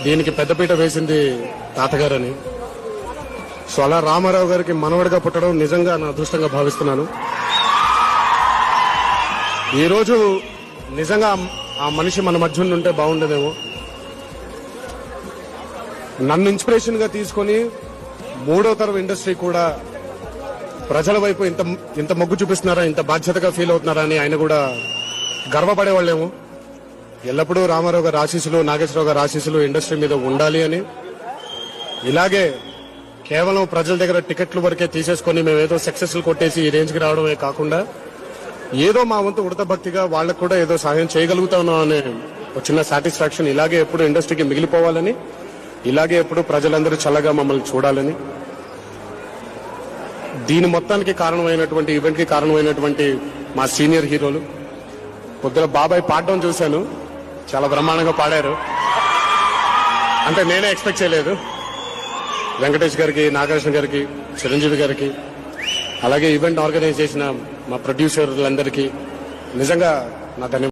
దీనికి పెద్దపీట వేసింది తాతగారని. సో అలా రామారావు గారికి మనవడిగా పుట్టడం నిజంగా నా అదృష్టంగా భావిస్తున్నాను. ఈరోజు నిజంగా ఆ మనిషి మన మధ్య ఉంటే బాగుండేదేమో. నన్ను ఇన్స్పిరేషన్ గా తీసుకుని మూడో తరం ఇండస్ట్రీ కూడా ప్రజల వైపు ఇంత మొగ్గు చూపిస్తున్నారా, ఇంత బాధ్యతగా ఫీల్ అవుతున్నారా అని ఆయన కూడా గర్వపడేవాళ్ళేమో. ఎల్లప్పుడూ రామారావు గారి ఆశీస్సులు, నాగేశ్వరరావు గారి ఆశీస్సులు ఇండస్ట్రీ మీద ఉండాలి అని, ఇలాగే కేవలం ప్రజల దగ్గర టికెట్ల వరకే తీసేసుకుని మేమేదో సక్సెస్లు కొట్టేసి ఈ రేంజ్కి రావడమే కాకుండా ఏదో మా వంతు ఉడత భక్తిగా వాళ్ళకు కూడా ఏదో సహాయం చేయగలుగుతాను అనే ఒక చిన్న సాటిస్ఫాక్షన్ ఇలాగే ఎప్పుడు ఇండస్ట్రీకి మిగిలిపోవాలని, ఇలాగే ఎప్పుడు ప్రజలందరూ చల్లగా మమ్మల్ని చూడాలని. దీని మొత్తానికి కారణమైనటువంటి, ఈవెంట్ కి కారణమైనటువంటి మా సీనియర్ హీరోలు. పొద్దున బాబాయ్ పాడడం చూశాను, చాలా బ్రహ్మాండంగా పాడారు. అంటే నేనే ఎక్స్పెక్ట్ చేయలేదు. వెంకటేష్ గారికి, నాగార్జున గారికి, చిరంజీవి గారికి, అలాగే ఈవెంట్ ఆర్గనైజ్ చేసిన మా ప్రొడ్యూసర్లందరికీ నిజంగా నా ధన్యవాదాలు.